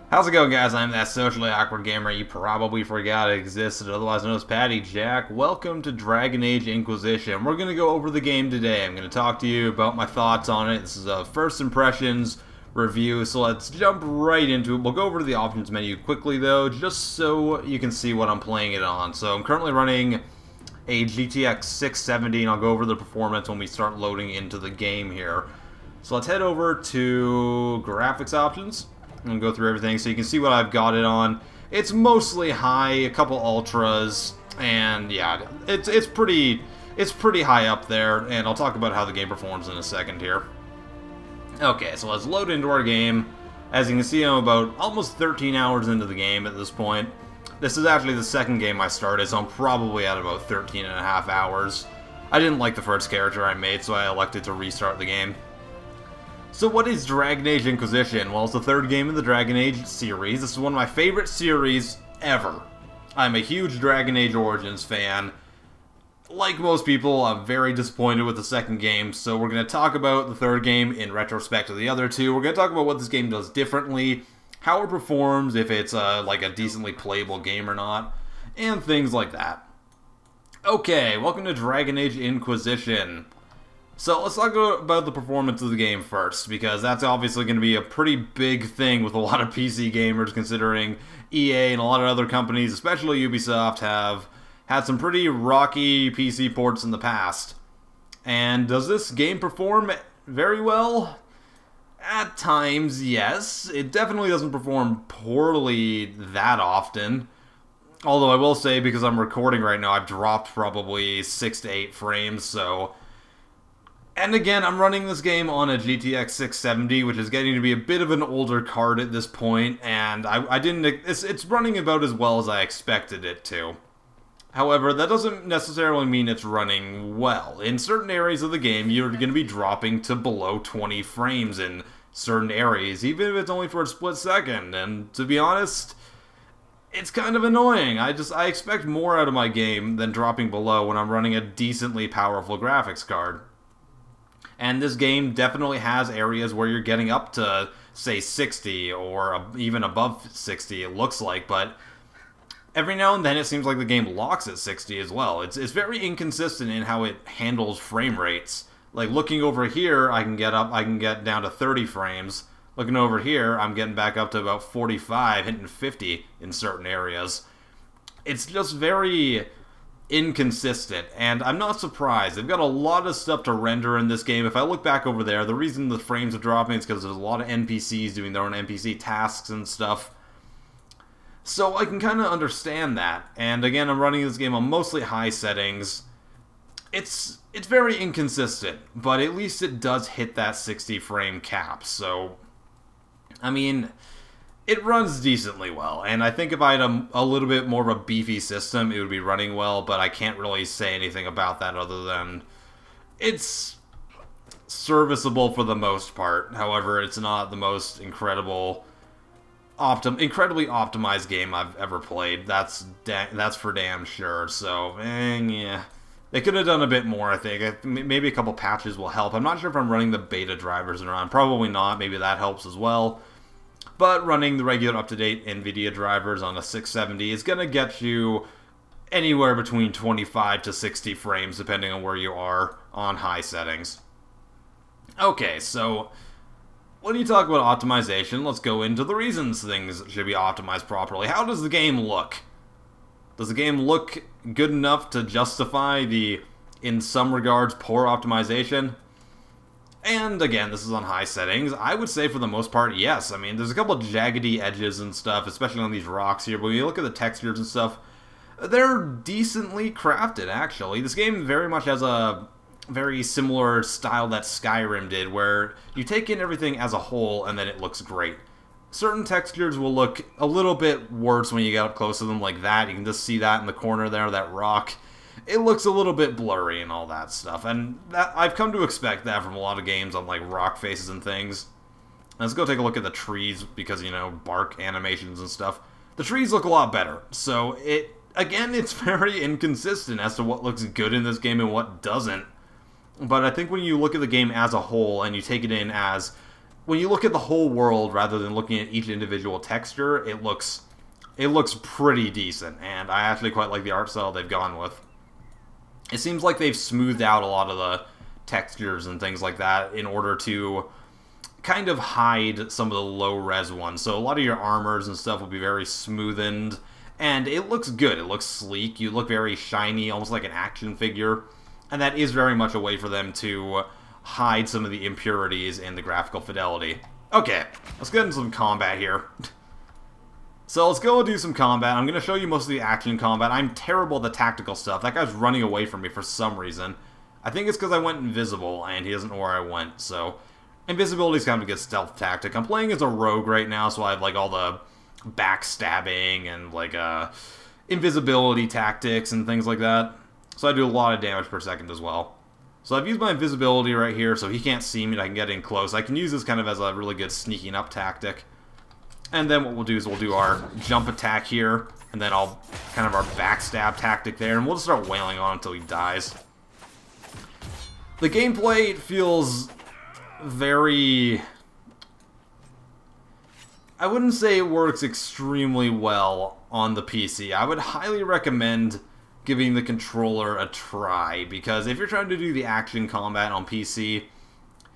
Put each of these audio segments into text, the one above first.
How's it going, guys? I'm that socially awkward gamer you probably forgot existed, otherwise known as PattyJack. Welcome to Dragon Age Inquisition. We're going to go over the game today. I'm going to talk to you about my thoughts on it. This is a first impressions review, so let's jump right into it. We'll go over to the options menu quickly, though, just so you can see what I'm playing it on. So I'm currently running a GTX 670, and I'll go over the performance when we start loading into the game here. So let's head over to graphics options and go through everything so you can see what I've got it on. It's mostly high, a couple ultras, and yeah, it's pretty high up there, and I'll talk about how the game performs in a second here. Okay, so let's load into our game. As you can see, I'm about almost 13 hours into the game at this point. This is actually the second game I started, so I'm probably at about 13 and a half hours. I didn't like the first character I made, so I elected to restart the game. So what is Dragon Age Inquisition? Well, it's the third game in the Dragon Age series. This is one of my favorite series ever. I'm a huge Dragon Age Origins fan. Like most people, I'm very disappointed with the second game, so we're going to talk about the third game in retrospect of the other two. We're going to talk about what this game does differently, how it performs, if it's like a decently playable game or not, and things like that. Okay, welcome to Dragon Age Inquisition. So let's talk about the performance of the game first, because that's obviously going to be a pretty big thing with a lot of PC gamers, considering EA and a lot of other companies, especially Ubisoft, have had some pretty rocky PC ports in the past. And does this game perform very well? At times, yes. It definitely doesn't perform poorly that often. Although I will say, because I'm recording right now, I've dropped probably 6 to 8 frames, so... And again, I'm running this game on a GTX 670, which is getting to be a bit of an older card at this point, and it's running about as well as I expected it to. However, that doesn't necessarily mean it's running well. In certain areas of the game, you're going to be dropping to below 20 frames in certain areas, even if it's only for a split second, and to be honest, it's kind of annoying. I expect more out of my game than dropping below when I'm running a decently powerful graphics card. And this game definitely has areas where you're getting up to, say, 60 or even above 60, it looks like, but every now and then it seems like the game locks at 60 as well. It's very inconsistent in how it handles frame rates. Like, looking over here, I can get down to 30 frames. Looking over here, I'm getting back up to about 45, hitting 50 in certain areas. It's just very inconsistent, and I'm not surprised. They've got a lot of stuff to render in this game. If I look back over there, the reason the frames are dropping is because there's a lot of NPCs doing their own NPC tasks and stuff. So I can kind of understand that. And again, I'm running this game on mostly high settings. It's very inconsistent, but at least it does hit that 60 frame cap. So, I mean, it runs decently well, and I think if I had a little bit more of a beefy system, it would be running well, but I can't really say anything about that other than it's serviceable for the most part. However, it's not the most incredibly optimized game I've ever played. That's for damn sure, so, yeah. They could have done a bit more, I think. Maybe a couple patches will help. I'm not sure if I'm running the beta drivers around. Probably not. Maybe that helps as well. But running the regular up-to-date NVIDIA drivers on a 670 is going to get you anywhere between 25 to 60 frames, depending on where you are on high settings. Okay, so when you talk about optimization, let's go into the reasons things should be optimized properly. How does the game look? Does the game look good enough to justify the, in some regards, poor optimization? And again, this is on high settings. I would say for the most part, yes. I mean, there's a couple of jaggedy edges and stuff, especially on these rocks here, but when you look at the textures and stuff, they're decently crafted, actually. This game very much has a very similar style that Skyrim did, where you take in everything as a whole and then it looks great. Certain textures will look a little bit worse when you get up close to them like that. You can just see that in the corner there, that rock. It looks a little bit blurry and all that stuff, and that I've come to expect that from a lot of games on, like, rock faces and things. Let's go take a look at the trees, because, you know, bark animations and stuff. The trees look a lot better, so again, it's very inconsistent as to what looks good in this game and what doesn't. But I think when you look at the game as a whole, and you take it in as when you look at the whole world rather than looking at each individual texture, it looks pretty decent, and I actually quite like the art style they've gone with. It seems like they've smoothed out a lot of the textures and things like that in order to kind of hide some of the low-res ones. So a lot of your armors and stuff will be very smoothened, and it looks good. It looks sleek. You look very shiny, almost like an action figure, and that is very much a way for them to hide some of the impurities in the graphical fidelity. Okay, let's get into some combat here. So let's go and do some combat. I'm going to show you most of the action combat. I'm terrible at the tactical stuff. That guy's running away from me for some reason. I think it's because I went invisible, and he doesn't know where I went, so invisibility is kind of a good stealth tactic. I'm playing as a rogue right now, so I have, like, all the backstabbing and, like, invisibility tactics and things like that. So I do a lot of damage per second as well. So I've used my invisibility right here, so he can't see me and I can get in close. I can use this kind of as a really good sneaking up tactic. And then what we'll do is we'll do our jump attack here, and then I'll kind of our backstab tactic there, and we'll just start wailing on him until he dies. The gameplay feels very... I wouldn't say it works extremely well on the PC. I would highly recommend giving the controller a try, because if you're trying to do the action combat on PC,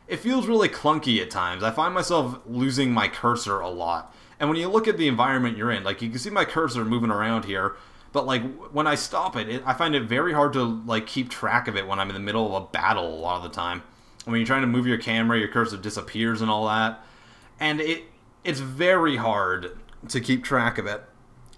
it feels really clunky at times. I find myself losing my cursor a lot. And when you look at the environment you're in, like, you can see my cursor moving around here, but, like, when I stop it, I find it very hard to, like, keep track of it when I'm in the middle of a battle a lot of the time. When you're trying to move your camera, your cursor disappears and all that. And it's very hard to keep track of it.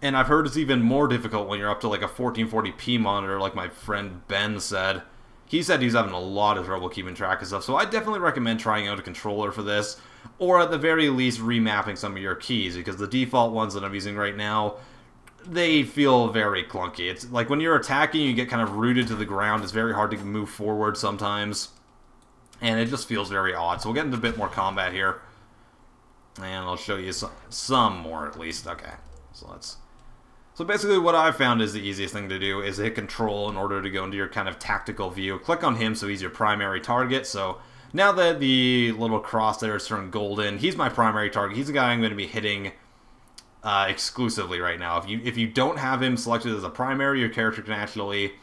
And I've heard it's even more difficult when you're up to, like, a 1440p monitor, like my friend Ben said. He said he's having a lot of trouble keeping track of stuff, so I definitely recommend trying out a controller for this, or at the very least remapping some of your keys, because the default ones that I'm using right now, they feel very clunky. It's like when you're attacking, you get kind of rooted to the ground. It's very hard to move forward sometimes, and it just feels very odd. So we'll get into a bit more combat here, and I'll show you some more at least. Okay, so basically what I've found is the easiest thing to do is hit control in order to go into your kind of tactical view. Click on him so he's your primary target. So now that the little cross there is turned golden, he's my primary target. He's the guy I'm going to be hitting exclusively right now. If you don't have him selected as a primary, your character can actually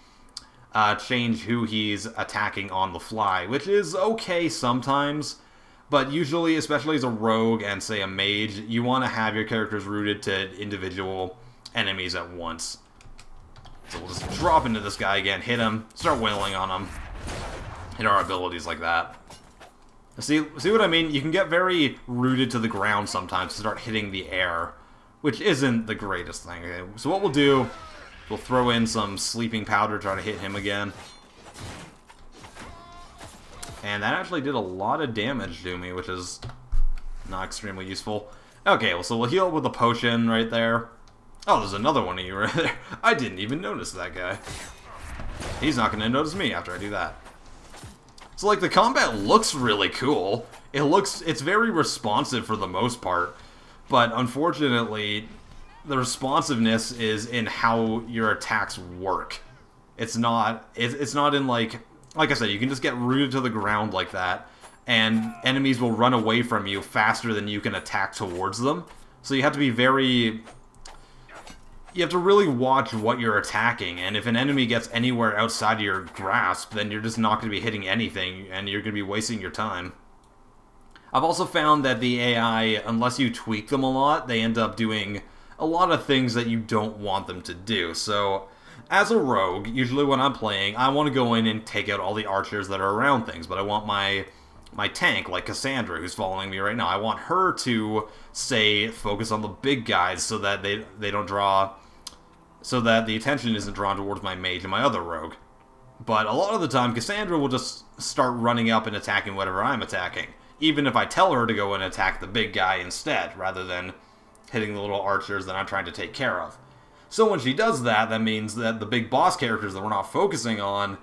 change who he's attacking on the fly, which is okay sometimes. But usually, especially as a rogue and, say, a mage, you want to have your characters rooted to individual enemies at once. So we'll just drop into this guy again, hit him, start wailing on him, hit our abilities like that. See what I mean? You can get very rooted to the ground sometimes to start hitting the air, which isn't the greatest thing. Okay? So what we'll do, we'll throw in some sleeping powder, try to hit him again. And that actually did a lot of damage to me, which is not extremely useful. Okay, well, so we'll heal with a potion right there. Oh, there's another one of you right there. I didn't even notice that guy. He's not going to notice me after I do that. So, like, the combat looks really cool. It's very responsive for the most part. But, unfortunately, the responsiveness is in how your attacks work. It's not in, like I said, you can just get rooted to the ground like that. And enemies will run away from you faster than you can attack towards them. So you have to be very... You have to really watch what you're attacking, and if an enemy gets anywhere outside of your grasp, then you're just not going to be hitting anything, and you're going to be wasting your time. I've also found that the AI, unless you tweak them a lot, they end up doing a lot of things that you don't want them to do. So, as a rogue, usually when I'm playing, I want to go in and take out all the archers that are around things, but I want my tank, like Cassandra, who's following me right now, I want her to, say, focus on the big guys so that they don't draw... so that the attention isn't drawn towards my mage and my other rogue. But a lot of the time, Cassandra will just start running up and attacking whatever I'm attacking, even if I tell her to go and attack the big guy instead, rather than hitting the little archers that I'm trying to take care of. So when she does that, that means that the big boss characters that we're not focusing on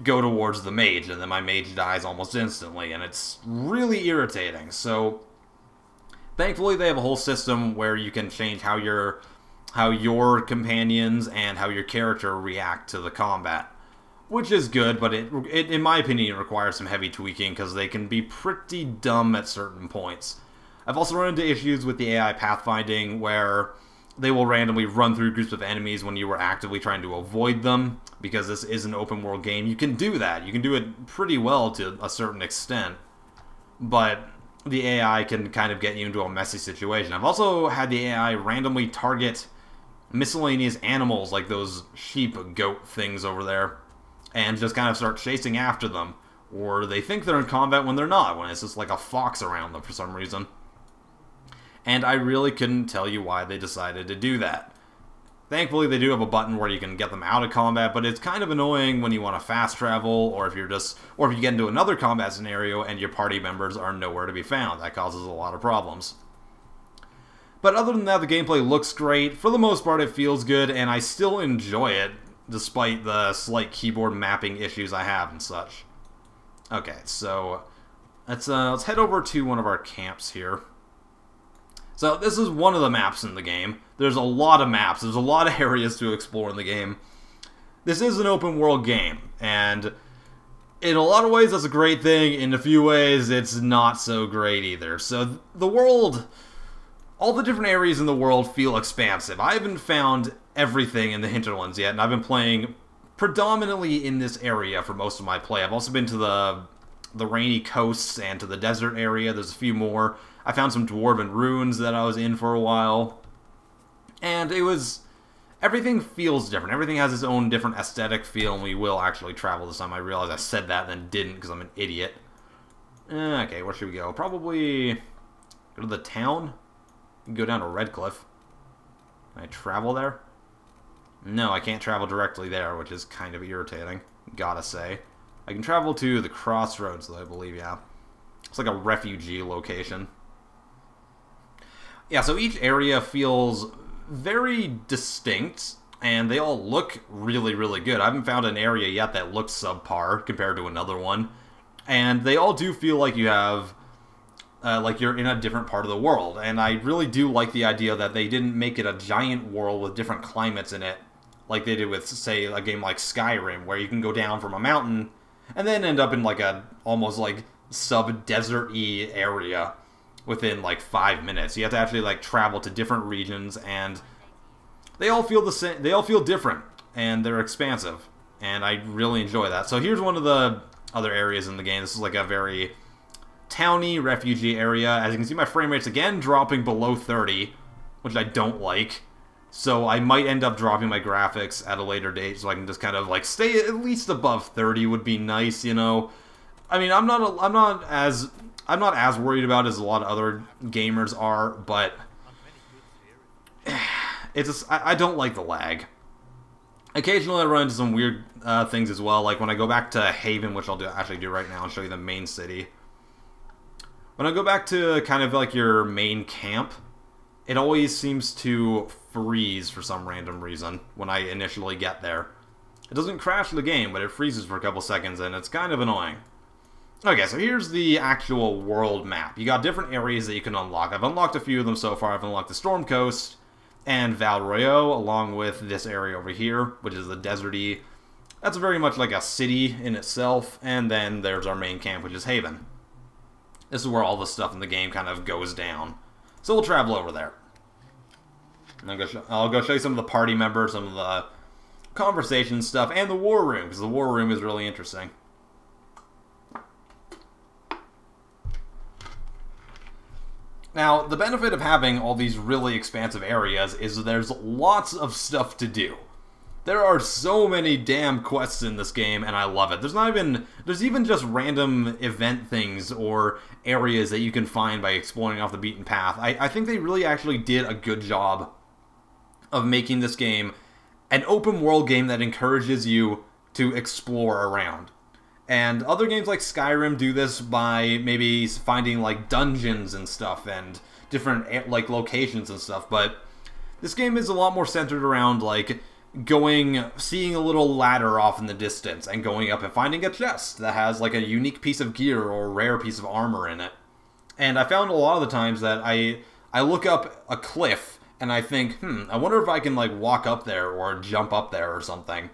go towards the mage, and then my mage dies almost instantly, and it's really irritating. So, thankfully they have a whole system where you can change how your companions and how your character react to the combat. which is good, but it in my opinion, requires some heavy tweaking because they can be pretty dumb at certain points. I've also run into issues with the AI pathfinding where they will randomly run through groups of enemies when you were actively trying to avoid them. Because this is an open world game, you can do that. You can do it pretty well to a certain extent. But the AI can kind of get you into a messy situation. I've also had the AI randomly target miscellaneous animals like those sheep, goat things over there, and just kind of start chasing after them. Or they think they're in combat when they're not, when it's just like a fox around them for some reason. And I really couldn't tell you why they decided to do that. Thankfully, they do have a button where you can get them out of combat, but it's kind of annoying when you want to fast travel, or if you get into another combat scenario and your party members are nowhere to be found. That causes a lot of problems. But other than that, the gameplay looks great. For the most part, it feels good, and I still enjoy it, despite the slight keyboard mapping issues I have and such. Okay, so let's head over to one of our camps here. So this is one of the maps in the game. There's a lot of maps. There's a lot of areas to explore in the game. This is an open world game, and in a lot of ways that's a great thing. In a few ways it's not so great either. So the world, all the different areas in the world feel expansive. I haven't found everything in the Hinterlands yet, and I've been playing predominantly in this area for most of my play. I've also been to the rainy coasts and to the desert area. There's a few more. I found some dwarven ruins that I was in for a while. And everything feels different. Everything has its own different aesthetic feel, and we will actually travel this time. I realized I said that and then didn't because I'm an idiot. Okay, where should we go? Probably go to the town? Go down to Redcliffe. Can I travel there? No, I can't travel directly there, which is kind of irritating, gotta say. I can travel to the crossroads, though, I believe, yeah. It's like a refugee location. Yeah, so each area feels very distinct, and they all look really, really good. I haven't found an area yet that looks subpar compared to another one. And they all do feel like you have, like you're in a different part of the world. And I really do like the idea that they didn't make it a giant world with different climates in it, like they did with, say, a game like Skyrim, where you can go down from a mountain and then end up in like a almost like sub-desert-y area within like 5 minutes. You have to actually like travel to different regions, and they all feel the same. They all feel different, and they're expansive, and I really enjoy that. So here's one of the other areas in the game. This is like a very towny refugee area. As you can see, my frame rate's again dropping below 30, which I don't like. So I might end up dropping my graphics at a later date, so I can just kind of like stay at least above 30 would be nice, you know. I mean, I'm not as worried about it as a lot of other gamers are, but it's just, I don't like the lag. Occasionally I run into some weird things as well, like when I go back to Haven, which I'll actually do right now and show you the main city. When I go back to kind of like your main camp, it always seems to freeze for some random reason when I initially get there. It doesn't crash the game, but it freezes for a couple seconds, and it's kind of annoying. Okay, so here's the actual world map. You got different areas that you can unlock. I've unlocked a few of them so far. I've unlocked the Storm Coast and Val Royeaux, along with this area over here, which is the deserty. That's very much like a city in itself, and then there's our main camp, which is Haven. This is where all the stuff in the game kind of goes down. So we'll travel over there. And I'll go show you some of the party members, some of the conversation stuff, and the war room, because the war room is really interesting. Now, the benefit of having all these really expansive areas is there's lots of stuff to do. There are so many damn quests in this game, and I love it. There's even just random event things or areas that you can find by exploring off the beaten path. I think they really actually did a good job of making this game an open world game that encourages you to explore around. And other games like Skyrim do this by maybe finding like dungeons and stuff and different like locations and stuff, but this game is a lot more centered around like seeing a little ladder off in the distance and going up and finding a chest that has like a unique piece of gear or a rare piece of armor in it. And I found a lot of the times that I look up a cliff and I think, I wonder if I can like walk up there or jump up there or something.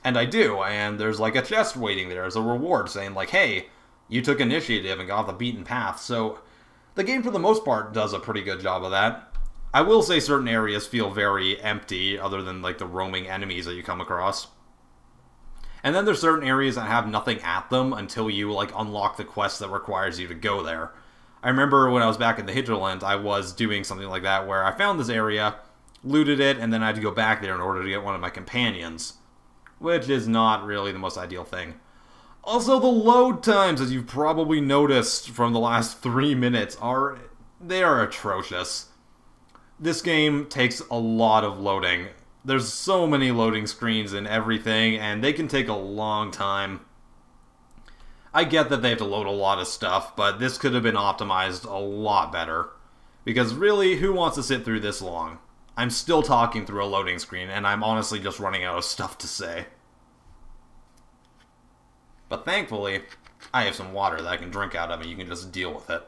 And I do, and there's like a chest waiting there as a reward saying like, hey, you took initiative and got off the beaten path. So the game for the most part does a pretty good job of that. I will say certain areas feel very empty other than like the roaming enemies that you come across. And then there's certain areas that have nothing at them until you like unlock the quest that requires you to go there. I remember when I was back in the Hinterlands, I was doing something like that where I found this area, looted it, and then I had to go back there in order to get one of my companions, which is not really the most ideal thing. Also, the load times, as you've probably noticed from the last 3 minutes, are atrocious. This game takes a lot of loading. There's so many loading screens and everything, and they can take a long time. I get that they have to load a lot of stuff, but this could have been optimized a lot better. Because really, who wants to sit through this long? I'm still talking through a loading screen, and I'm honestly just running out of stuff to say. But thankfully, I have some water that I can drink out of, and you can just deal with it.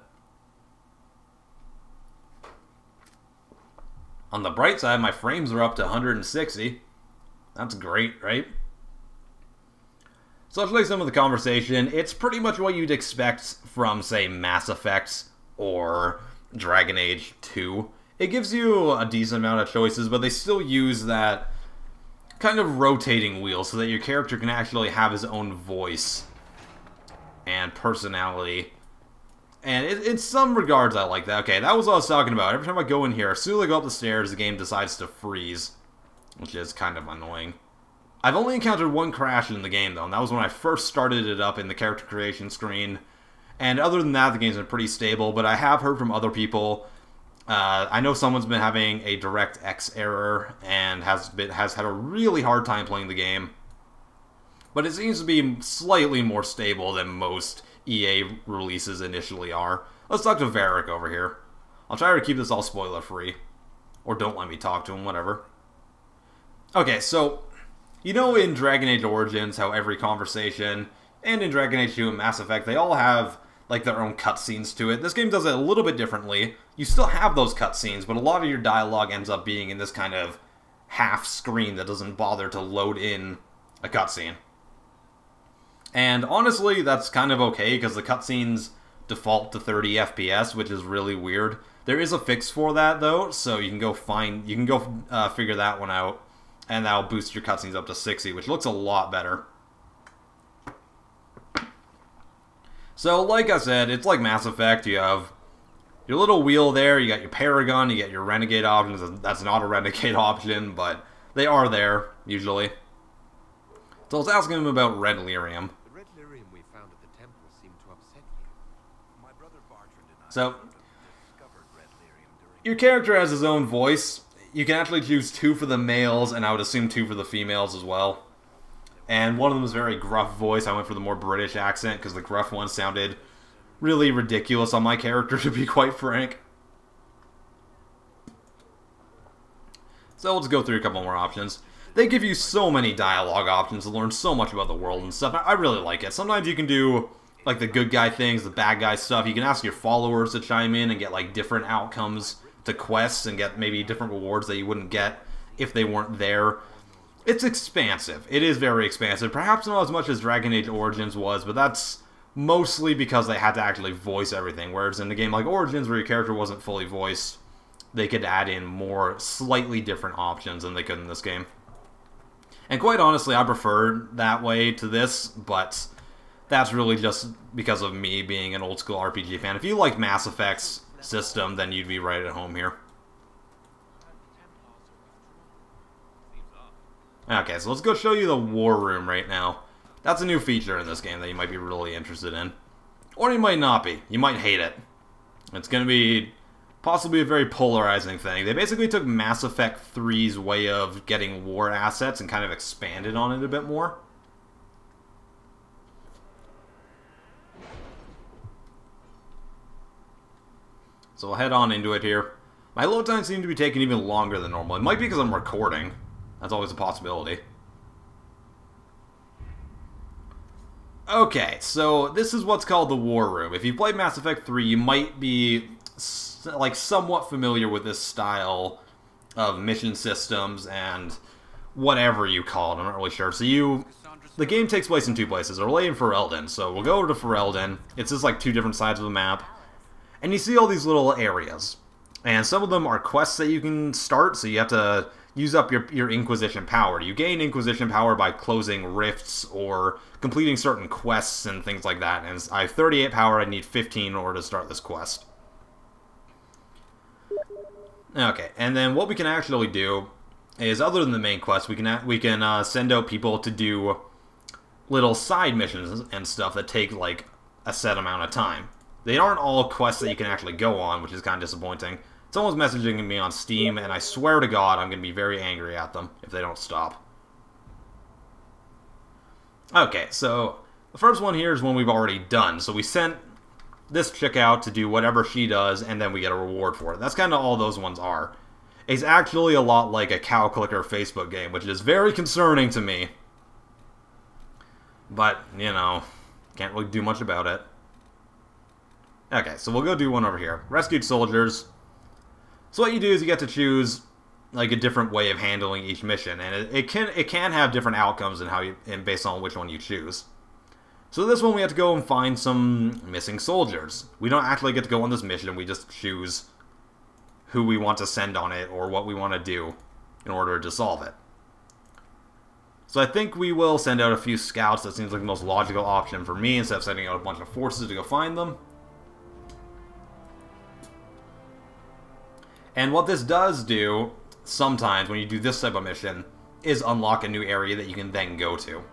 On the bright side, my frames are up to 160. That's great, right? So, like some of the conversation, it's pretty much what you'd expect from, say, Mass Effect or Dragon Age 2. It gives you a decent amount of choices, but they still use that kind of rotating wheel so that your character can actually have his own voice and personality. And in some regards, I like that. Okay, that was what I was talking about. Every time I go in here, as soon as I go up the stairs, the game decides to freeze, which is kind of annoying. I've only encountered one crash in the game, though, and that was when I first started it up in the character creation screen. And other than that, the game's been pretty stable, but I have heard from other people. I know someone's been having a DirectX error and has had a really hard time playing the game. But it seems to be slightly more stable than most EA releases initially are. Let's talk to Varric over here. I'll try to keep this all spoiler-free. Or don't let me talk to him, whatever. Okay, so you know in Dragon Age Origins how every conversation, and in Dragon Age 2 and Mass Effect, they all have like their own cutscenes to it. This game does it a little bit differently. You still have those cutscenes, but a lot of your dialogue ends up being in this kind of half screen that doesn't bother to load in a cutscene. And honestly, that's kind of okay, because the cutscenes default to 30 FPS, which is really weird. There is a fix for that, though, so you can go figure that one out, and that'll boost your cutscenes up to 60, which looks a lot better. So, like I said, it's like Mass Effect. You have your little wheel there, you got your Paragon, you get your Renegade options. That's not a Renegade option, but they are there, usually. So I was asking him about red lyrium. The red lyrium we found at the temple seemed to upset you. My brother Bartrand and I So, discovered red lyrium during... your character has his own voice. You can actually choose 2 for the males, and I would assume 2 for the females as well. And one of them was very gruff voice. I went for the more British accent, because the gruff one sounded really ridiculous on my character, to be quite frank. So let's go through a couple more options. They give you so many dialogue options to learn so much about the world and stuff. I really like it. Sometimes you can do like the good guy things, the bad guy stuff. You can ask your followers to chime in and get like different outcomes to quests and get maybe different rewards that you wouldn't get if they weren't there. It's expansive. It is very expansive. Perhaps not as much as Dragon Age Origins was, but that's mostly because they had to actually voice everything. Whereas in a game like Origins, where your character wasn't fully voiced, they could add in more slightly different options than they could in this game. And quite honestly, I prefer that way to this, but that's really just because of me being an old school RPG fan. If you like Mass Effect's system, then you'd be right at home here. Okay, so let's go show you the War Room right now. That's a new feature in this game that you might be really interested in. Or you might not be. You might hate it. It's going to be possibly a very polarizing thing. They basically took Mass Effect 3's way of getting war assets and kind of expanded on it a bit more. So we'll head on into it here. My load times seem to be taking even longer than normal. It might be because I'm recording. That's always a possibility. Okay, so this is what's called the War Room. If you played Mass Effect 3, you might be like somewhat familiar with this style of mission systems and whatever you call it. I'm not really sure. So the game takes place in two places, Orlais and Ferelden. So we'll go over to Ferelden. It's just like two different sides of the map. And you see all these little areas. And some of them are quests that you can start, so you have to use up your Inquisition power. You gain Inquisition power by closing rifts or completing certain quests and things like that. And I have 38 power, I need 15 in order to start this quest. Okay, and then what we can actually do is, other than the main quest, we can send out people to do little side missions and stuff that take like a set amount of time. They aren't all quests that you can actually go on, which is kind of disappointing. Someone's messaging me on Steam, and I swear to God I'm going to be very angry at them if they don't stop. Okay, so the first one here is one we've already done. So we sent this chick out to do whatever she does, and then we get a reward for it. That's kind of all those ones are. It's actually a lot like a cow clicker Facebook game, which is very concerning to me. But, you know, can't really do much about it. Okay, so we'll go do one over here. Rescued soldiers. So what you do is you get to choose like a different way of handling each mission, and it can have different outcomes and based on which one you choose. So this one we have to go and find some missing soldiers. We don't actually get to go on this mission, we just choose who we want to send on it or what we want to do in order to solve it. So I think we will send out a few scouts. That seems like the most logical option for me, instead of sending out a bunch of forces to go find them. And what this does do, sometimes when you do this type of mission, is unlock a new area that you can then go to.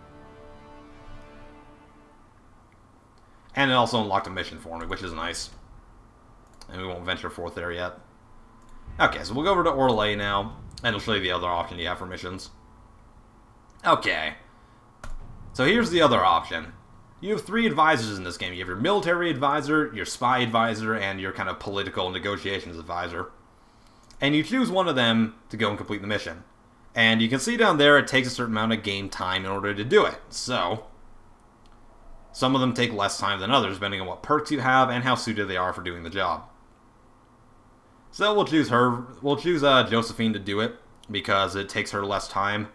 And it also unlocked a mission for me, which is nice. And we won't venture forth there yet. Okay, so we'll go over to Orlais now, and it'll show you the other option you have for missions. Okay. So here's the other option. You have 3 advisors in this game. You have your military advisor, your spy advisor, and your kind of political negotiations advisor. And you choose one of them to go and complete the mission. And you can see down there it takes a certain amount of game time in order to do it. So some of them take less time than others, depending on what perks you have and how suited they are for doing the job. So we'll choose her. We'll choose Josephine to do it, because it takes her less time.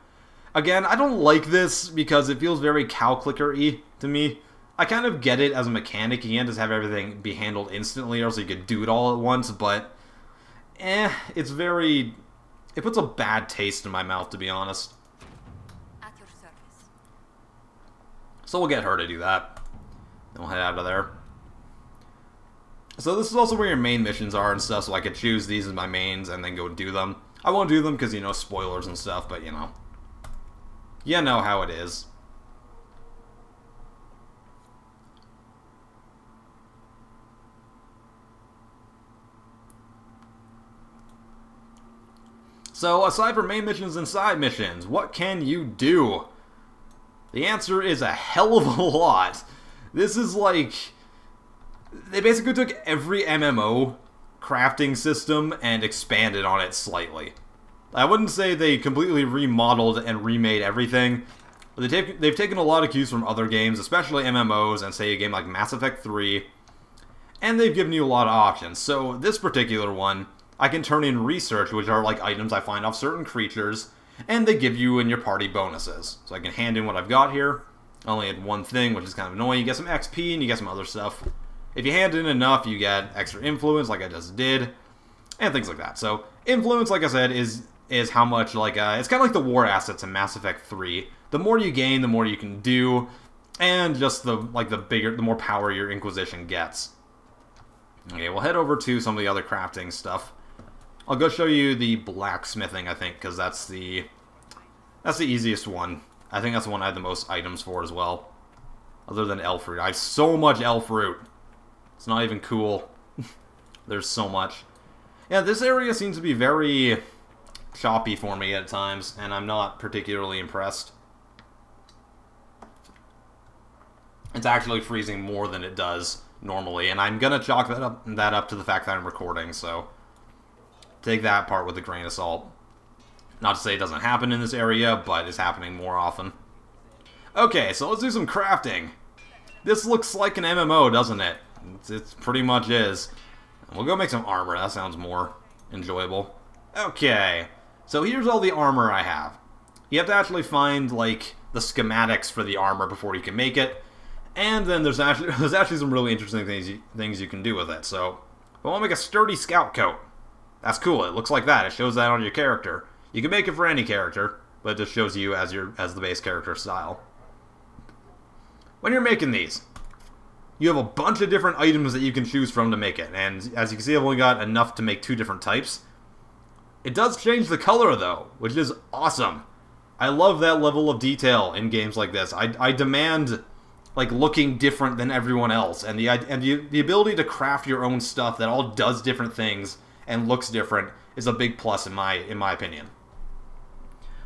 Again, I don't like this because it feels very cow clicker-y to me. I kind of get it as a mechanic. You can't just have everything be handled instantly, or else you could do it all at once, but it's very... It puts a bad taste in my mouth, to be honest. At your service. So we'll get her to do that. Then we'll head out of there. So this is also where your main missions are and stuff, so I could choose these as my mains and then go do them. I won't do them because, you know, spoilers and stuff, but, you know. You know how it is. So, aside from main missions and side missions, what can you do? The answer is a hell of a lot. This is like... They basically took every MMO crafting system and expanded on it slightly. I wouldn't say they completely remodeled and remade everything, but they've taken a lot of cues from other games, especially MMOs, and say a game like Mass Effect 3, and they've given you a lot of options. So, this particular one... I can turn in research, which are like items I find off certain creatures, and they give you in your party bonuses. So I can hand in what I've got here. I only had one thing, which is kind of annoying. You get some XP and you get some other stuff. If you hand in enough, you get extra influence, like I just did, and things like that. So influence, like I said, is how much like it's kind of like the war assets in Mass Effect 3. The more you gain, the more you can do, and just the more power your Inquisition gets. Okay, we'll head over to some of the other crafting stuff. I'll go show you the blacksmithing, I think, because that's the easiest one. I think that's the one I have the most items for as well. Other than elf fruit. I have so much elf fruit. It's not even cool. There's so much. Yeah, this area seems to be very choppy for me at times, and I'm not particularly impressed. It's actually freezing more than it does normally, and I'm gonna chalk that up to the fact that I'm recording, so... Take that part with a grain of salt. Not to say it doesn't happen in this area, but it's happening more often. Okay, so let's do some crafting. This looks like an MMO, doesn't it? It pretty much is. We'll go make some armor. That sounds more enjoyable. Okay, so here's all the armor I have. You have to actually find, like, the schematics for the armor before you can make it. And then there's actually some really interesting things you can do with it. So, if I want to make a sturdy scout coat, that's cool. It looks like that. It shows that on your character. You can make it for any character, but it just shows you as the base character style. When you're making these, you have a bunch of different items that you can choose from to make it. And as you can see, I've only got enough to make 2 different types. It does change the color, though, which is awesome. I love that level of detail in games like this. I demand, like, looking different than everyone else. And the ability to craft your own stuff that all does different things and looks different is a big plus in my opinion.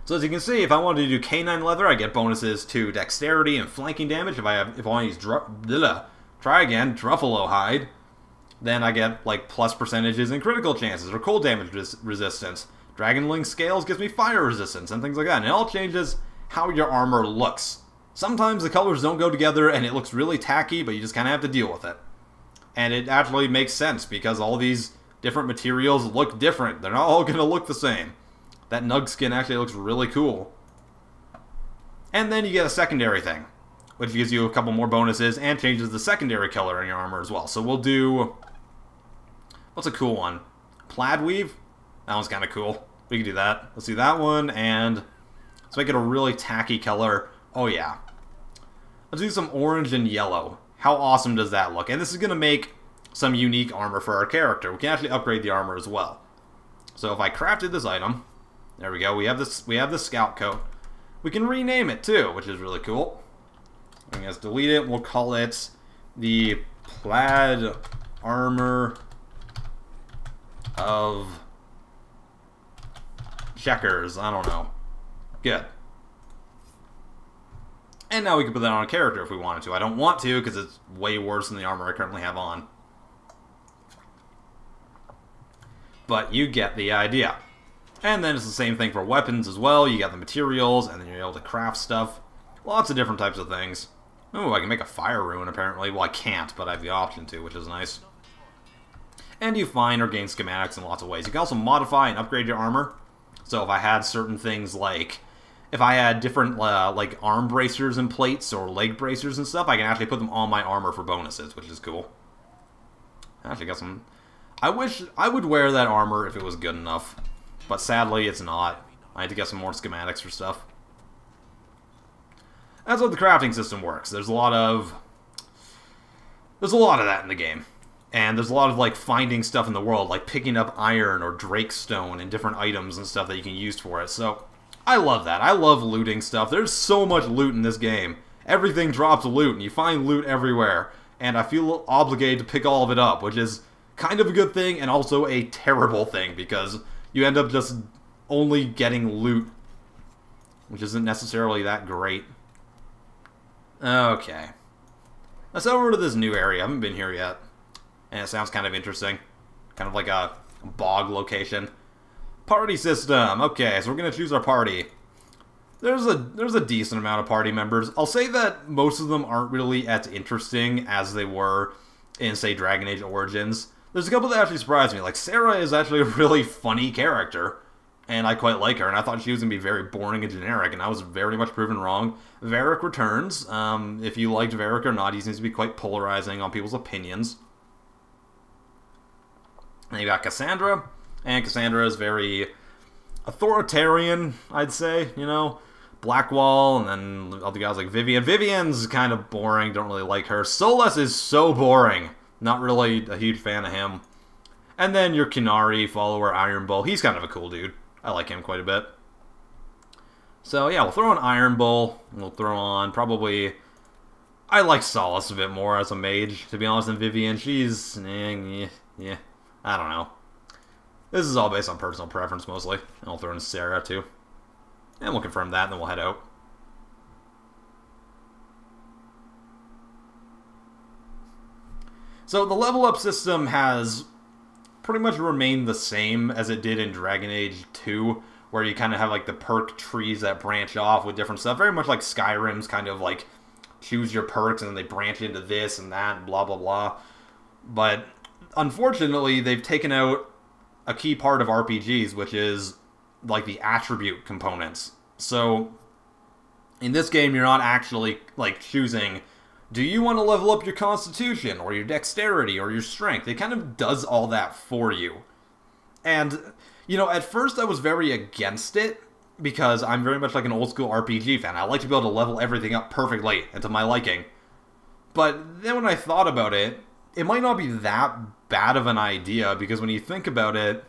So as you can see, if I wanted to do canine leather, I get bonuses to dexterity and flanking damage. If I want to use Truffalo hide, then I get like plus percentages in critical chances or cold damage resistance. Dragonling scales gives me fire resistance and things like that. And it all changes how your armor looks. Sometimes the colors don't go together and it looks really tacky, but you just kind of have to deal with it. And it actually makes sense because all these different materials look different. They're not all going to look the same. That Nug skin actually looks really cool. And then you get a secondary thing, which gives you a couple more bonuses and changes the secondary color in your armor as well. So we'll do... What's a cool one? Plaid weave? That one's kind of cool. We can do that. Let's do that one, and let's make it a really tacky color. Oh yeah. Let's do some orange and yellow. How awesome does that look? And this is going to make some unique armor for our character. We can actually upgrade the armor as well. So if I crafted this item... There we go. We have this scout coat. We can rename it too, which is really cool. I'm going to delete it. We'll call it the Plaid Armor of Checkers. I don't know. Good. And now we can put that on a character if we wanted to. I don't want to because it's way worse than the armor I currently have on. But you get the idea. And then it's the same thing for weapons as well. You got the materials, and then you're able to craft stuff. Lots of different types of things. Oh, I can make a fire rune, apparently. Well, I can't, but I have the option to, which is nice. And you find or gain schematics in lots of ways. You can also modify and upgrade your armor. So if I had certain things like... If I had different, like, arm bracers and plates or leg bracers and stuff, I can actually put them on my armor for bonuses, which is cool. I actually got some... I wish I would wear that armor if it was good enough. But sadly, it's not. I had to get some more schematics for stuff. That's what the crafting system works. There's a lot of that in the game. And there's a lot of, like, finding stuff in the world, like picking up iron or drake stone and different items and stuff that you can use for it. So, I love that. I love looting stuff. There's so much loot in this game. Everything drops loot, and you find loot everywhere. And I feel obligated to pick all of it up, which is kind of a good thing and also a terrible thing, because you end up just only getting loot, which isn't necessarily that great. Okay. Let's head over to this new area. I haven't been here yet. And it sounds kind of interesting. Kind of like a bog location. Party system. Okay, so we're going to choose our party. There's a decent amount of party members. I'll say that most of them aren't really as interesting as they were in, say, Dragon Age Origins. There's a couple that actually surprised me. Like, Sarah is actually a really funny character, and I quite like her, and I thought she was going to be very boring and generic, and I was very much proven wrong. Varric returns. If you liked Varric or not, he seems to be quite polarizing on people's opinions. And you got Cassandra, and Cassandra is very authoritarian, I'd say, you know. Blackwall, and then other guys like Vivian. Vivian's kind of boring, don't really like her. Solas is so boring. Not really a huge fan of him. And then your Kinari follower, Iron Bull. He's kind of a cool dude. I like him quite a bit. So yeah, we'll throw on Iron Bull. We'll throw on probably... I like Solace a bit more as a mage, to be honest, than Vivian. She's... yeah, I don't know. This is all based on personal preference, mostly. And I'll throw in Sarah, too. And we'll confirm that, and then we'll head out. So the level up system has pretty much remained the same as it did in Dragon Age 2, where you kind of have like the perk trees that branch off with different stuff. Very much like Skyrim's kind of like choose your perks and then they branch into this and that and blah blah blah. But unfortunately, they've taken out a key part of RPGs, which is like the attribute components. So, in this game, you're not actually, like, choosing, do you want to level up your constitution, or your dexterity, or your strength? It kind of does all that for you. And, you know, at first I was very against it, because I'm very much like an old-school RPG fan. I like to be able to level everything up perfectly and to my liking. But then when I thought about it, it might not be that bad of an idea, because when you think about it,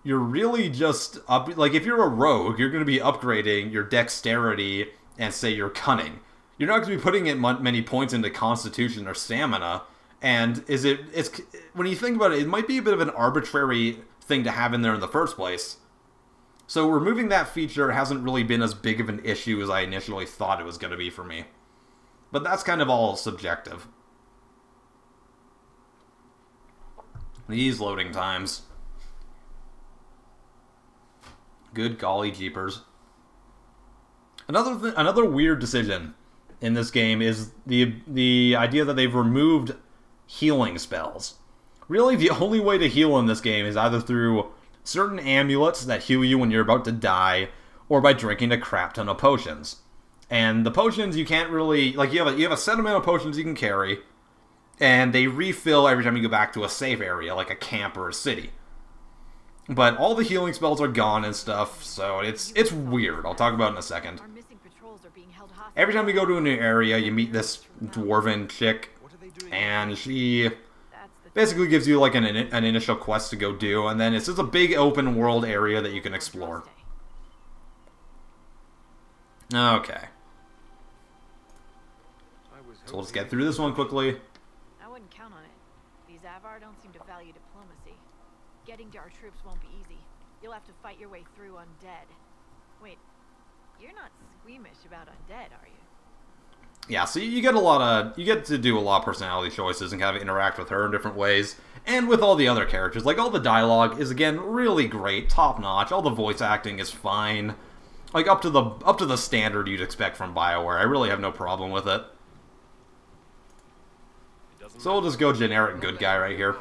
you're really just like, if you're a rogue, you're going to be upgrading your dexterity and, say, your cunning. You're not going to be putting in many points into constitution or stamina. And when you think about it, it might be a bit of an arbitrary thing to have in there in the first place. So removing that feature hasn't really been as big of an issue as I initially thought it was going to be for me. But that's kind of all subjective. These loading times. Good golly jeepers. Another weird decision in this game is the idea that they've removed healing spells. Really, the only way to heal in this game is either through certain amulets that heal you when you're about to die, or by drinking a crap ton of potions. And the potions you can't really, like, you have a set amount of potions you can carry, and they refill every time you go back to a safe area, like a camp or a city. But all the healing spells are gone and stuff, so it's weird. I'll talk about it in a second. Every time you go to a new area, you meet this dwarven chick, and she basically gives you like an initial quest to go do, and then it's just a big open world area that you can explore. Okay. So let's get through this one quickly. I wouldn't count on it. These Avar don't seem to value diplomacy. Getting to our troops won't be easy. You'll have to fight your way through undead. Wait, you're not squeamish about undead, are you? Yeah, so you get to do a lot of personality choices and kind of interact with her in different ways. And with all the other characters. Like, all the dialogue is, again, really great, top-notch. All the voice acting is fine. Like, up to the standard you'd expect from BioWare. I really have no problem with it. So we'll just go generic good guy right here. I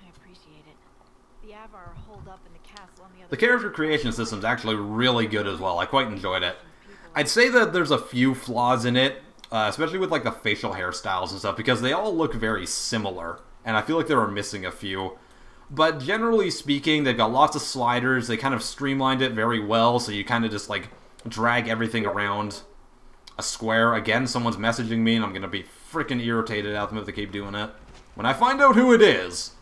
appreciate it. The Avar are holed up in the castle on the other. The character creation system's actually really good as well. I quite enjoyed it. I'd say that there's a few flaws in it, especially with like the facial hairstyles and stuff, because they all look very similar, and I feel like they were missing a few. But generally speaking, they've got lots of sliders. They kind of streamlined it very well, so you kind of just like drag everything around a square. Again, someone's messaging me, and I'm going to be freaking irritated at them if they keep doing it. When I find out who it is,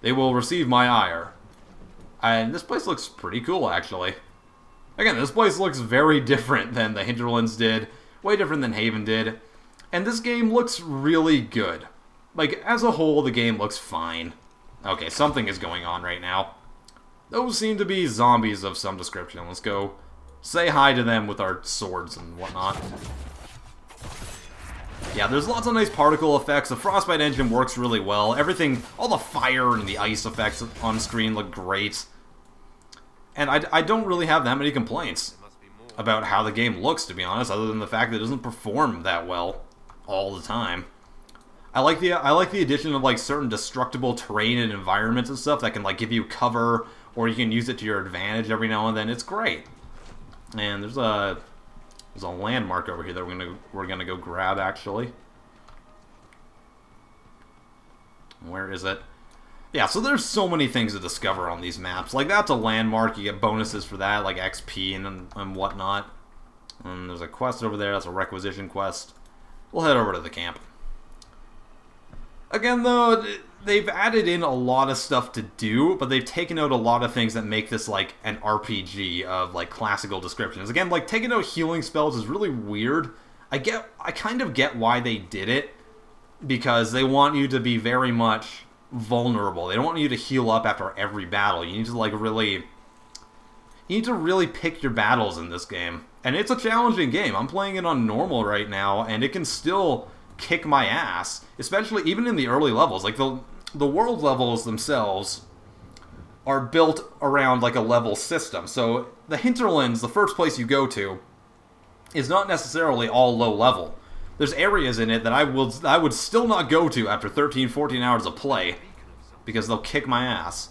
they will receive my ire. And this place looks pretty cool, actually. Again, this place looks very different than the Hinterlands did. Way different than Haven did. And this game looks really good. Like, as a whole, the game looks fine. Okay, something is going on right now. Those seem to be zombies of some description. Let's go say hi to them with our swords and whatnot. Yeah, there's lots of nice particle effects. The Frostbite engine works really well. Everything, all the fire and the ice effects on screen look great. And I don't really have that many complaints about how the game looks, to be honest, other than the fact that it doesn't perform that well all the time. I like the addition of like certain destructible terrain and environments and stuff that can like give you cover, or you can use it to your advantage every now and then. It's great. And there's a landmark over here that we're gonna go grab, actually. Where is it? Yeah, so there's so many things to discover on these maps. Like, that's a landmark. You get bonuses for that, like XP and whatnot. And there's a quest over there. That's a requisition quest. We'll head over to the camp. Again, though, they've added in a lot of stuff to do, but they've taken out a lot of things that make this, like, an RPG of, like, classical descriptions. Again, like, taking out healing spells is really weird. I kind of get why they did it, because they want you to be very much vulnerable. They don't want you to heal up after every battle. You need to, like, really pick your battles in this game. And it's a challenging game. I'm playing it on normal right now, and it can still kick my ass, especially even in the early levels. Like, the world levels themselves are built around, like, a level system. So the Hinterlands, the first place you go to, is not necessarily all low level. There's areas in it that I would still not go to after 13, 14 hours of play, because they'll kick my ass.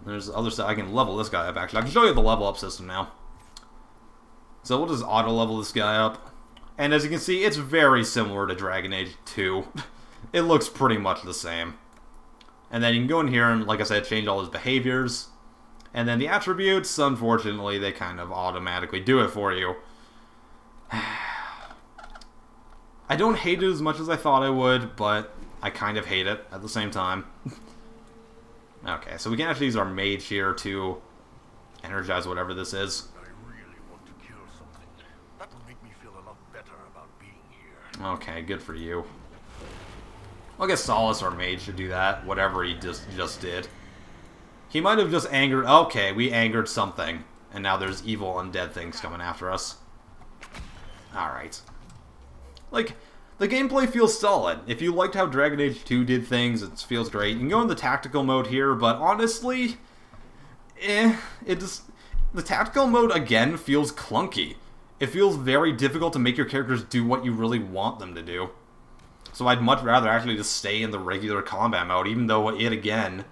There's other stuff. I can level this guy up, actually. I can show you the level up system now. So we'll just auto level this guy up. And as you can see, it's very similar to Dragon Age 2. It looks pretty much the same. And then you can go in here and, like I said, change all his behaviors. And then the attributes, unfortunately, they kind of automatically do it for you. I don't hate it as much as I thought I would, but I kind of hate it at the same time. Okay, so we can actually use our mage here to energize whatever this is. I really want to kill something. That will make me feel a lot better about being here. Okay, good for you. Well, I guess Solace, our mage, should do that. Whatever he just did. He might have just angered... Okay, we angered something. And now there's evil undead things coming after us. Alright. Like, the gameplay feels solid. If you liked how Dragon Age 2 did things, it feels great. You can go in the tactical mode here, but honestly... The tactical mode, again, feels clunky. It feels very difficult to make your characters do what you really want them to do. So I'd much rather actually just stay in the regular combat mode, even though it, again,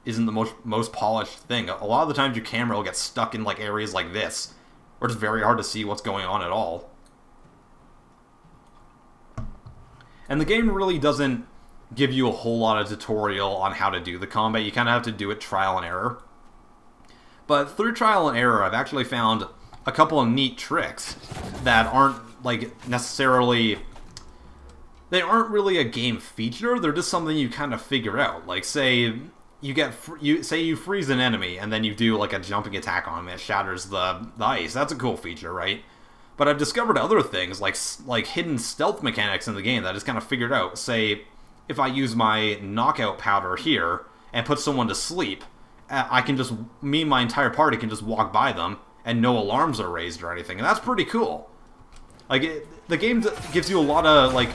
isn't the most polished thing. A lot of the times your camera will get stuck in like areas like this, where it's very hard to see what's going on at all. And the game really doesn't give you a whole lot of tutorial on how to do the combat. You kind of have to do it trial and error. But through trial and error, I've actually found a couple of neat tricks that aren't like necessarily... They aren't really a game feature. They're just something you kind of figure out. Like, say you freeze an enemy and then you do like a jumping attack on him that shatters the ice. That's a cool feature, right? But I've discovered other things like hidden stealth mechanics in the game that I just kind of figured out. Say, if I use my knockout powder here and put someone to sleep, I can just, me and my entire party can just walk by them and no alarms are raised or anything. And that's pretty cool. Like, the game gives you a lot of, like,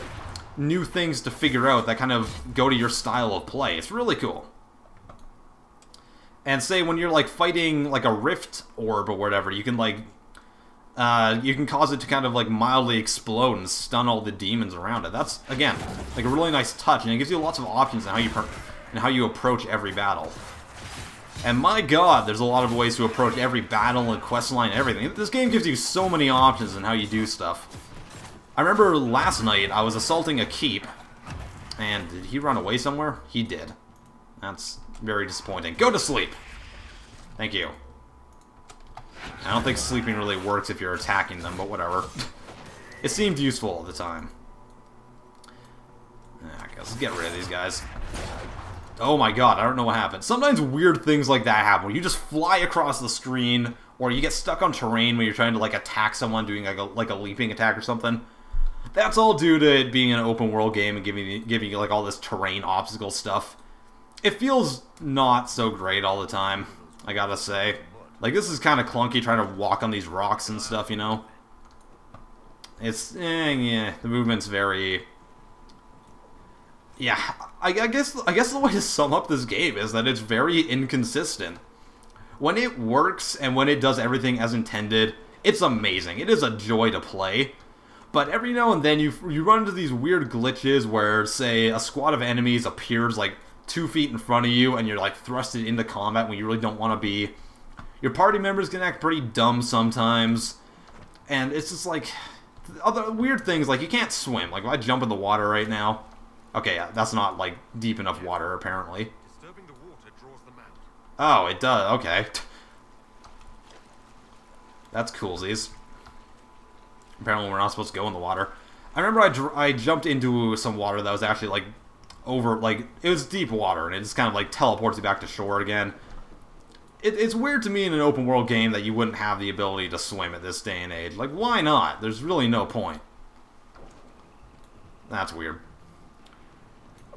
new things to figure out that kind of go to your style of play. It's really cool. And say when you're, like, fighting, like, a rift orb or whatever, you can, like, you can cause it to kind of, like, mildly explode and stun all the demons around it. That's, again, like, a really nice touch, and it gives you lots of options on how you approach every battle. And my god, there's a lot of ways to approach every battle and quest line and everything. This game gives you so many options in how you do stuff. I remember last night I was assaulting a keep, and did he run away somewhere? He did. That's very disappointing. Go to sleep! Thank you. I don't think sleeping really works if you're attacking them, but whatever. It seemed useful at the time. I guess let's get rid of these guys. Oh my god, I don't know what happened. Sometimes weird things like that happen, where you just fly across the screen, or you get stuck on terrain when you're trying to, like, attack someone doing, like a leaping attack or something. That's all due to it being an open world game and giving you, like, all this terrain obstacle stuff. It feels not so great all the time, I gotta say. Like, this is kind of clunky trying to walk on these rocks and stuff, you know? It's, yeah, the movement's very... Yeah, I guess the way to sum up this game is that it's very inconsistent. When it works and when it does everything as intended, it's amazing. It is a joy to play. But every now and then you run into these weird glitches where, say, a squad of enemies appears like 2 feet in front of you and you're like thrusted into combat when you really don't want to be. Your party members can act pretty dumb sometimes. And it's just like other weird things, like you can't swim. Like if I jump in the water right now. Okay, that's not, like, deep enough water, apparently. Disturbing the water draws them out. Oh, it does. Okay. That's coolsies. Apparently we're not supposed to go in the water. I remember I jumped into some water that was actually, like, over, like, it was deep water, and it just kind of, like, teleports you back to shore again. It's weird to me in an open world game that you wouldn't have the ability to swim at this day and age. Like, why not? There's really no point. That's weird.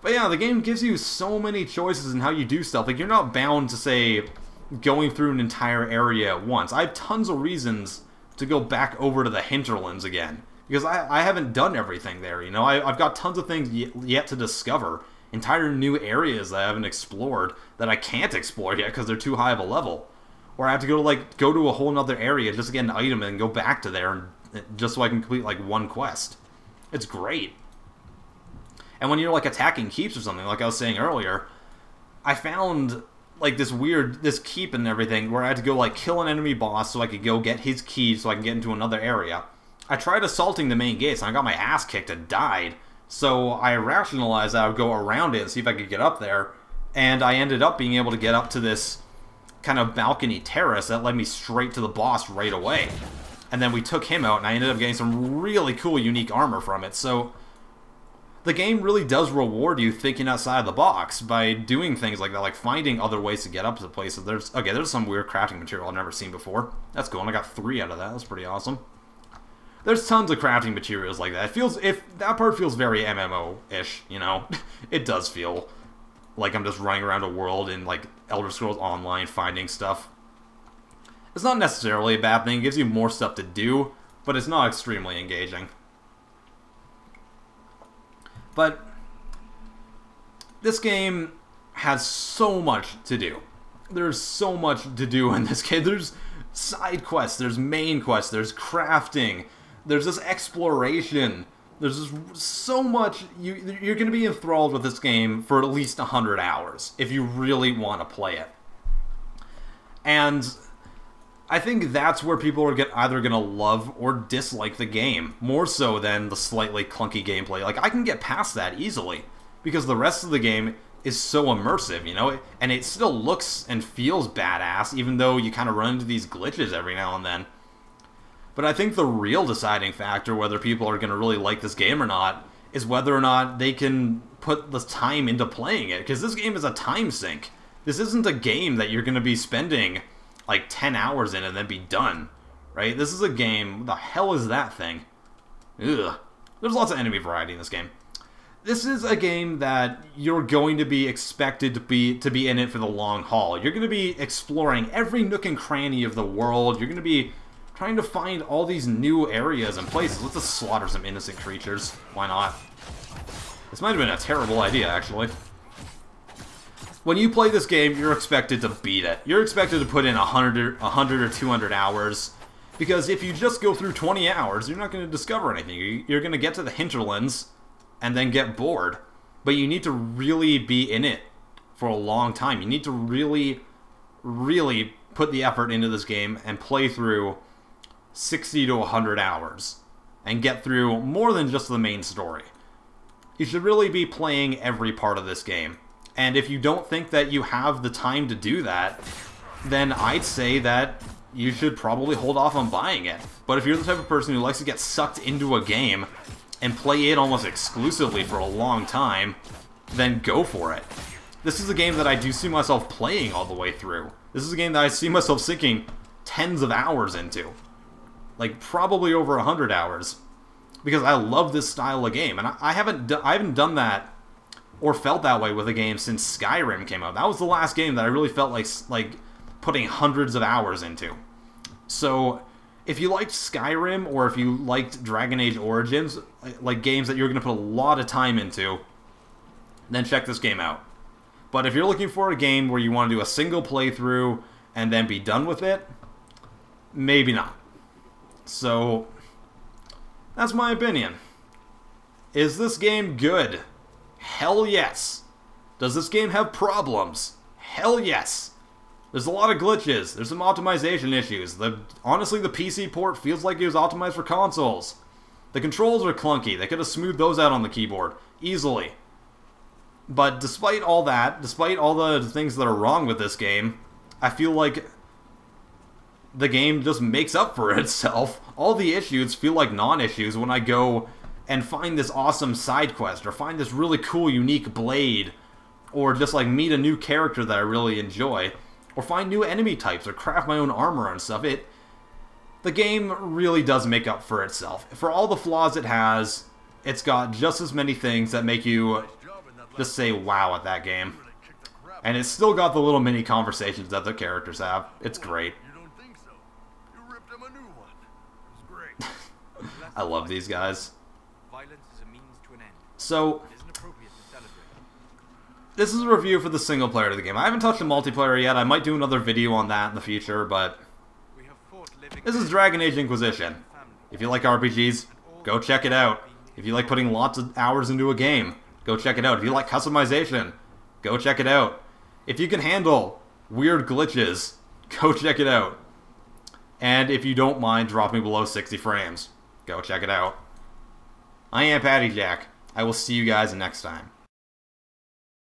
But yeah, the game gives you so many choices in how you do stuff. Like, you're not bound to, say, going through an entire area at once. I have tons of reasons to go back over to the Hinterlands again. Because I haven't done everything there, you know? I've got tons of things yet to discover. Entire new areas that I haven't explored that I can't explore yet because they're too high of a level. Or I have to go to a whole nother area just to get an item and go back to there just so I can complete, like, one quest. It's great. And when you're, like, attacking keeps or something, like I was saying earlier, I found like this keep and everything, where I had to go like kill an enemy boss so I could go get his key so I can get into another area. I tried assaulting the main gates and I got my ass kicked and died. So I rationalized that I would go around it and see if I could get up there. And I ended up being able to get up to this kind of balcony terrace that led me straight to the boss right away. And then we took him out, and I ended up getting some really cool, unique armor from it. So the game really does reward you thinking outside the box by doing things like that, like finding other ways to get up to the place. So there's some weird crafting material I've never seen before. That's cool, and I got 3 out of that. That's pretty awesome. There's tons of crafting materials like that. It feels, if that part feels very MMO-ish, you know, it does feel like I'm just running around a world in like Elder Scrolls Online finding stuff. It's not necessarily a bad thing. It gives you more stuff to do, but it's not extremely engaging. But this game has so much to do. There's so much to do in this game. There's side quests, there's main quests, there's crafting, there's this exploration. There's just so much. You're going to be enthralled with this game for at least 100 hours if you really want to play it. And I think that's where people are either going to love or dislike the game, more so than the slightly clunky gameplay. Like, I can get past that easily, because the rest of the game is so immersive, you know? And it still looks and feels badass, even though you kind of run into these glitches every now and then. But I think the real deciding factor, whether people are going to really like this game or not, is whether or not they can put the time into playing it. Because this game is a time sink. This isn't a game that you're going to be spending like 10 hours in and then be done, right? This is a game, what the hell is that thing? Ugh. There's lots of enemy variety in this game. This is a game that you're going to be expected to be in it for the long haul. You're going to be exploring every nook and cranny of the world. You're going to be trying to find all these new areas and places. Let's just slaughter some innocent creatures. Why not? This might have been a terrible idea, actually. When you play this game, you're expected to beat it. You're expected to put in 100 or 200 hours. Because if you just go through 20 hours, you're not going to discover anything. You're going to get to the Hinterlands and then get bored. But you need to really be in it for a long time. You need to really, really put the effort into this game and play through 60 to 100 hours and get through more than just the main story. You should really be playing every part of this game. And if you don't think that you have the time to do that, then I'd say that you should probably hold off on buying it. But if you're the type of person who likes to get sucked into a game and play it almost exclusively for a long time, then go for it. This is a game that I do see myself playing all the way through. This is a game that I see myself sinking tens of hours into. Like, probably over 100 hours. Because I love this style of game. And I haven't done that or felt that way with a game since Skyrim came out. That was the last game that I really felt like putting hundreds of hours into. So, if you liked Skyrim, or if you liked Dragon Age Origins, like games that you're going to put a lot of time into, then check this game out. But if you're looking for a game where you want to do a single playthrough and then be done with it, maybe not. So, that's my opinion. Is this game good? Hell yes. Does this game have problems? Hell yes. There's a lot of glitches. There's some optimization issues. Honestly, the PC port feels like it was optimized for consoles. The controls are clunky. They could have smoothed those out on the keyboard easily. But despite all that, despite all the things that are wrong with this game, I feel like the game just makes up for itself. All the issues feel like non-issues when I go and find this awesome side quest, or find this really cool, unique blade, or just like meet a new character that I really enjoy, or find new enemy types, or craft my own armor and stuff. The game really does make up for itself. For all the flaws it has, it's got just as many things that make you just say wow at that game. And it's still got the little mini conversations that the characters have. It's great. You don't think so? You ripped him a new one. It was great. I love these guys. Violence is a means to an end. So, It isn't appropriate to celebrate. this is a review for the single player of the game. I haven't touched the multiplayer yet. I might do another video on that in the future, but We have fought living this is Dragon Age Inquisition. If you like RPGs, go check it out. If you like putting lots of hours into a game, go check it out. If you like customization, go check it out. If you can handle weird glitches. Go check it out. And if you don't mind dropping below 60 frames, go check it out. I am PattyJack. I will see you guys next time.